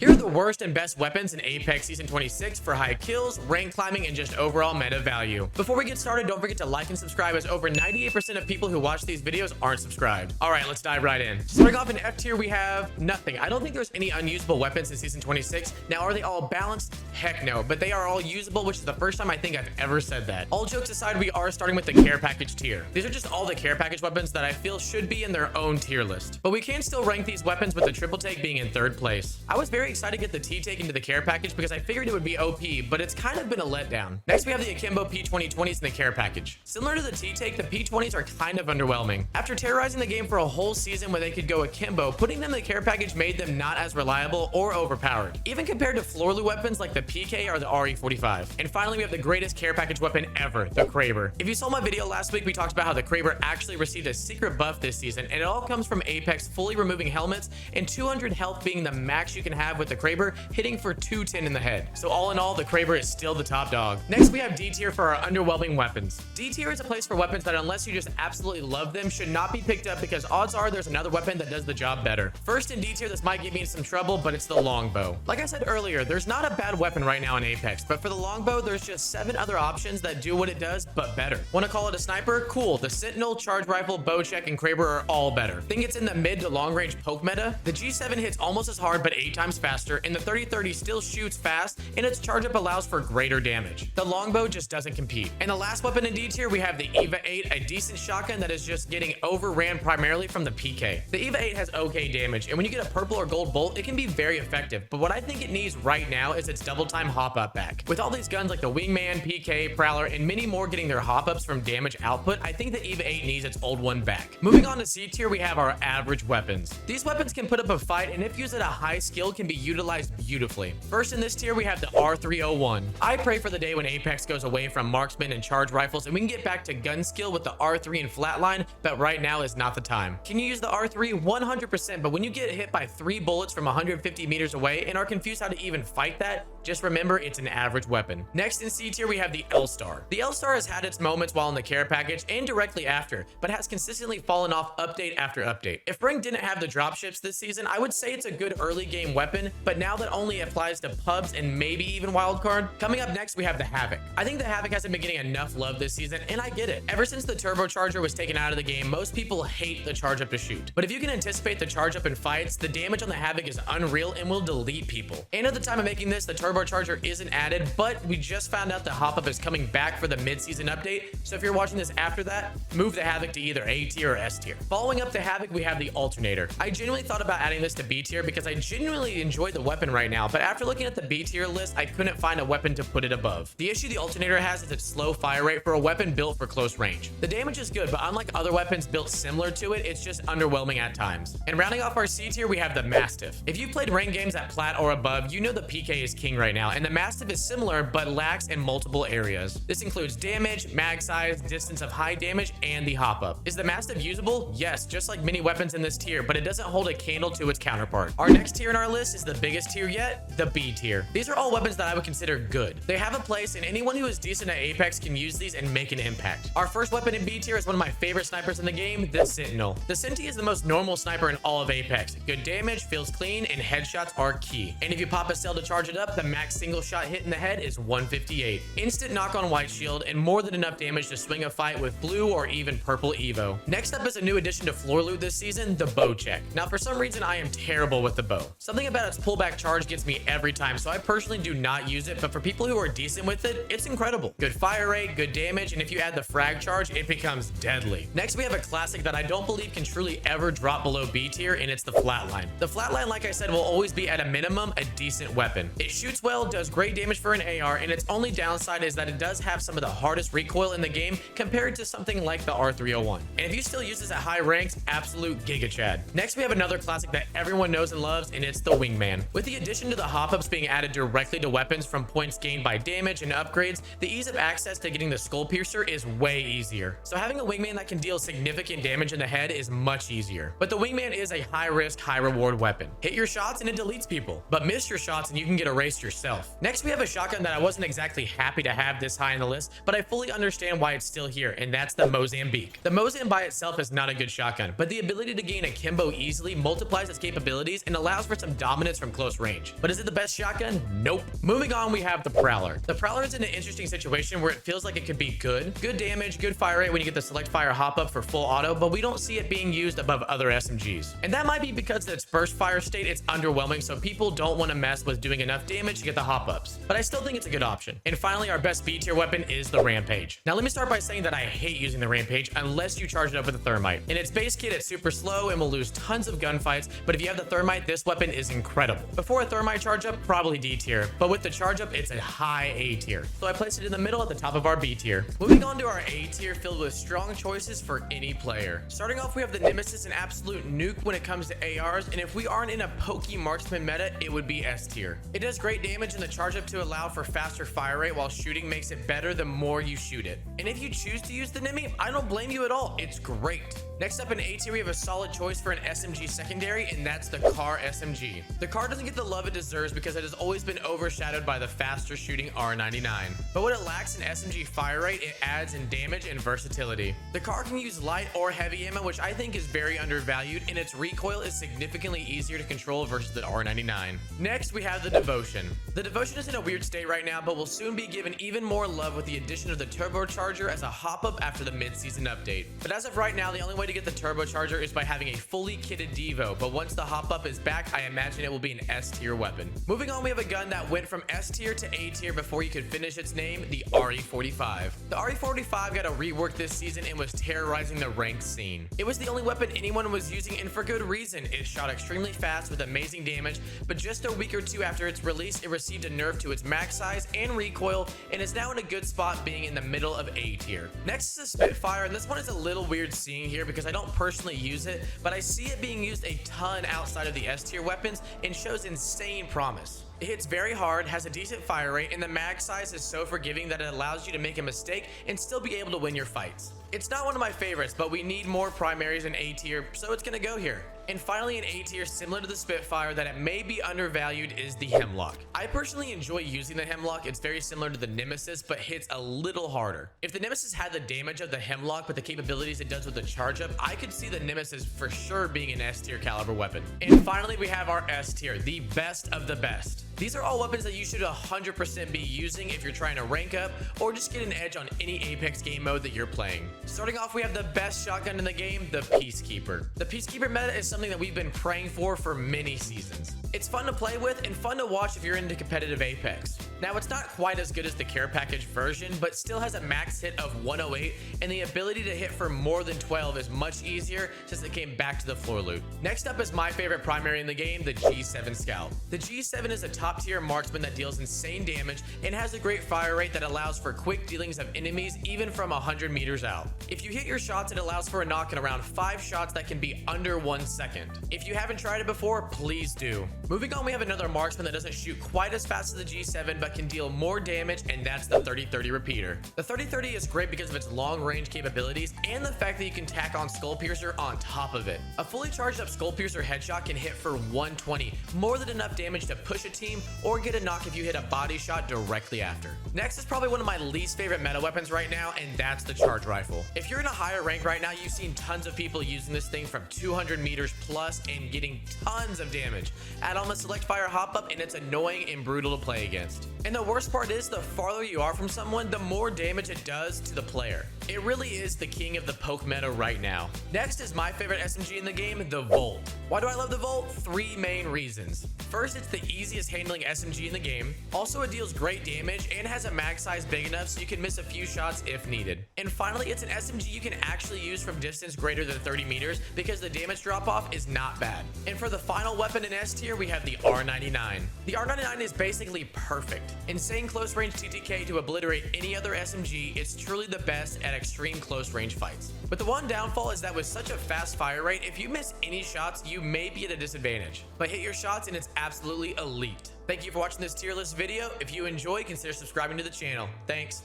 Here are the worst and best weapons in Apex Season 26 for high kills, rank climbing, and just overall meta value. Before we get started, don't forget to like and subscribe, as over 98% of people who watch these videos aren't subscribed. Alright, let's dive right in. Starting off in F tier, we have nothing. I don't think there's any unusable weapons in Season 26. Now, are they all balanced? Heck no, but they are all usable, which is the first time I think I've ever said that. All jokes aside, we are starting with the care package tier. These are just all the care package weapons that I feel should be in their own tier list. But we can still rank these weapons with the triple take being in third place. I was very excited to get the T take into the care package because I figured it would be OP, but it's kind of been a letdown. Next, we have the Akimbo P2020s in the care package. Similar to the T take, the P20s are kind of underwhelming. After terrorizing the game for a whole season where they could go akimbo, putting them in the care package made them not as reliable or overpowered, even compared to floor loot weapons like the PK or the RE45. And finally, we have the greatest care package weapon ever, the Kraber. If you saw my video last week, we talked about how the Kraber actually received a secret buff this season, and it all comes from Apex fully removing helmets and 200 health being the max you can have with the Kraber, hitting for 210 in the head. So all in all, the Kraber is still the top dog. Next, we have D tier for our underwhelming weapons. D tier is a place for weapons that, unless you just absolutely love them, should not be picked up because odds are there's another weapon that does the job better. First, in D tier, this might get me in some trouble, but it's the longbow. Like I said earlier, there's not a bad weapon right now in Apex, but for the longbow, there's just 7 other options that do what it does, but better. Want to call it a sniper? Cool. The Sentinel, Charge Rifle, Bow Check, and Kraber are all better. Think it's in the mid to long range poke meta? The G7 hits almost as hard, but 8 times faster, and the 30-30 still shoots fast, and its charge up allows for greater damage. The longbow just doesn't compete. And the last weapon in D tier, we have the EVA 8, a decent shotgun that is just getting overran primarily from the PK. The EVA 8 has okay damage, and when you get a purple or gold bolt, it can be very effective, but what I think it needs right now is its double time hop up back. With all these guns like the Wingman, PK, Prowler, and many more getting their hop ups from damage output, I think the EVA 8 needs its old one back. Moving on to C tier, we have our average weapons. These weapons can put up a fight, and if used at a high skill, can be utilized beautifully. First in this tier, we have the R301. I pray for the day when Apex goes away from marksman and charge rifles and we can get back to gun skill with the R3 and flatline, but right now is not the time. Can you use the R3? 100%, but when you get hit by 3 bullets from 150 meters away and are confused how to even fight that, just remember it's an average weapon. Next in C tier, we have the L-Star. The L-Star has had its moments while in the care package and directly after, but has consistently fallen off update after update. If Ring didn't have the dropships this season, I would say it's a good early game weapon, but now that only applies to pubs and maybe even wildcard. Coming up next, we have the Havoc. I think the Havoc hasn't been getting enough love this season, and I get it. Ever since the turbocharger was taken out of the game, most people hate the charge up to shoot. But if you can anticipate the charge up in fights, the damage on the Havoc is unreal and will delete people. And at the time of making this, the turbocharger isn't added, but we just found out the hop up is coming back for the mid-season update. So if you're watching this after that, move the Havoc to either A tier or S tier. Following up the Havoc, we have the Alternator. I genuinely thought about adding this to B tier because I genuinely enjoy the weapon right now, but after looking at the B tier list, I couldn't find a weapon to put it above. The issue the Alternator has is its slow fire rate for a weapon built for close range. The damage is good, but unlike other weapons built similar to it, it's just underwhelming at times. And rounding off our C tier, we have the Mastiff. If you've played ranked games at Plat or above, you know the PK is king right now, and the Mastiff is similar but lacks in multiple areas. This includes damage, mag size, distance of high damage, and the hop up. Is the Mastiff usable? Yes, just like many weapons in this tier, but it doesn't hold a candle to its counterpart. Our next tier in our list is the biggest tier yet, the B tier. These are all weapons that I would consider good. They have a place, and anyone who is decent at Apex can use these and make an impact. Our first weapon in B tier is one of my favorite snipers in the game, the Sentinel. The Senti is the most normal sniper in all of Apex. Good damage, feels clean, and headshots are key. And if you pop a cell to charge it up, the max single shot hit in the head is 158. Instant knock on white shield, and more than enough damage to swing a fight with blue or even purple Evo. Next up is a new addition to floor loot this season, the Bow Check. Now, for some reason, I am terrible with the bow. Something about its pullback charge gets me every time, so I personally do not use it, but for people who are decent with it, it's incredible. Good fire rate, good damage, and if you add the frag charge, it becomes deadly. Next, we have a classic that I don't believe can truly ever drop below B tier, and it's the Flatline. The Flatline, like I said, will always be at a minimum a decent weapon. It shoots well, does great damage for an AR, and its only downside is that it does have some of the hardest recoil in the game compared to something like the R301. And if you still use this at high ranks, absolute Giga Chad. Next, we have another classic that everyone knows and loves, and it's the Wingman. With the addition to the hop-ups being added directly to weapons from points gained by damage and upgrades, the ease of access to getting the Skull Piercer is way easier. So having a Wingman that can deal significant damage in the head is much easier. But the Wingman is a high-risk, high-reward weapon. Hit your shots and it deletes people, but miss your shots and you can get erased yourself. Next, we have a shotgun that I wasn't exactly happy to have this high in the list, but I fully understand why it's still here, and that's the Mozambique. The Mozam by itself is not a good shotgun, but the ability to gain akimbo easily multiplies its capabilities and allows for some dominance from from close range. But is it the best shotgun? Nope. Moving on, we have the Prowler. The Prowler is in an interesting situation where it feels like it could be good damage, good fire rate when you get the select fire hop up for full auto, but we don't see it being used above other SMGs. And that might be because in its burst fire state, it's underwhelming, so people don't want to mess with doing enough damage to get the hop ups. But I still think it's a good option. And finally, our best B tier weapon is the Rampage. Now let me start by saying that I hate using the Rampage unless you charge it up with a Thermite. In its base kit, it's super slow and will lose tons of gunfights, but if you have the Thermite, this weapon is incredible. Before a Thermite charge up, probably D tier, but with the charge up, it's a high A tier. So I placed it in the middle at the top of our B tier. Moving on to our A tier filled with strong choices for any player. Starting off, we have the Nemesis, an absolute nuke when it comes to ARs, and if we aren't in a pokey marksman meta, it would be S tier. It does great damage in the charge up to allow for faster fire rate while shooting makes it better the more you shoot it. And if you choose to use the Nemi, I don't blame you at all. It's great. Next up in A tier, we have a solid choice for an SMG secondary, and that's the Car SMG. The Car doesn't get the love it deserves because it has always been overshadowed by the faster shooting R99. But what it lacks in SMG fire rate, it adds in damage and versatility. The Car can use light or heavy ammo, which I think is very undervalued, and its recoil is significantly easier to control versus the R99. Next, we have the Devotion. The Devotion is in a weird state right now, but will soon be given even more love with the addition of the turbocharger as a hop-up after the mid-season update. But as of right now, the only way to get the turbocharger is by having a fully kitted Devo, but once the hop-up is back, I imagine it will be an S tier weapon. Moving on, we have a gun that went from S tier to A tier before you could finish its name, the RE45. The RE45 got a rework this season and was terrorizing the ranked scene. It was the only weapon anyone was using, and for good reason. It shot extremely fast with amazing damage, but just a week or two after its release, it received a nerf to its max size and recoil, and is now in a good spot being in the middle of A tier. Next is the Spitfire, and this one is a little weird seeing here because I don't personally use it, but I see it being used a ton outside of the S tier weapons and shows insane promise. It hits very hard, has a decent fire rate, and the mag size is so forgiving that it allows you to make a mistake and still be able to win your fights. It's not one of my favorites, but we need more primaries in A tier, so it's gonna go here. And finally, in A tier, similar to the Spitfire, that it may be undervalued, is the Hemlock. I personally enjoy using the Hemlock. It's very similar to the Nemesis, but hits a little harder. If the Nemesis had the damage of the Hemlock with the capabilities it does with the charge up, I could see the Nemesis for sure being an S tier caliber weapon. And finally, we have our S tier, the best of the best. These are all weapons that you should 100% be using if you're trying to rank up or just get an edge on any Apex game mode that you're playing. Starting off, we have the best shotgun in the game, the Peacekeeper. The Peacekeeper meta is something that we've been praying for many seasons. It's fun to play with and fun to watch if you're into competitive Apex. Now, it's not quite as good as the care package version, but still has a max hit of 108, and the ability to hit for more than 12 is much easier since it came back to the floor loot. Next up is my favorite primary in the game, the G7 Scout. The G7 is a top tier marksman that deals insane damage and has a great fire rate that allows for quick dealings of enemies even from 100 meters out. If you hit your shots, it allows for a knock in around 5 shots that can be under 1 second. If you haven't tried it before, please do. Moving on, we have another marksman that doesn't shoot quite as fast as the G7 but can deal more damage, and that's the 30-30 repeater. The 30-30 is great because of its long range capabilities and the fact that you can tack on Skull Piercer on top of it. A fully charged up Skull Piercer headshot can hit for 120, more than enough damage to push a team or get a knock if you hit a body shot directly after. Next is probably one of my least favorite meta weapons right now, and that's the Charge Rifle. If you're in a higher rank right now, you've seen tons of people using this thing from 200 meters plus and getting tons of damage. Add on the select fire hop up and it's annoying and brutal to play against. And the worst part is, the farther you are from someone, the more damage it does to the player. It really is the king of the poke meta right now. Next is my favorite SMG in the game, the Volt. Why do I love the Volt? 3 main reasons. First, it's the easiest handling SMG in the game. Also, it deals great damage and has a mag size big enough so you can miss a few shots if needed. And finally, it's an SMG you can actually use from distance greater than 30 meters because the damage drop off is not bad. And for the final weapon in S tier, we have the R99. The R99 is basically perfect. Insane close range TTK to obliterate any other SMG, it's truly the best at extreme close range fights. But the one downfall is that with such a fast fire rate, if you miss any shots, you may be at a disadvantage. But hit your shots and it's absolutely elite. Thank you for watching this tier list video. If you enjoy, consider subscribing to the channel. Thanks.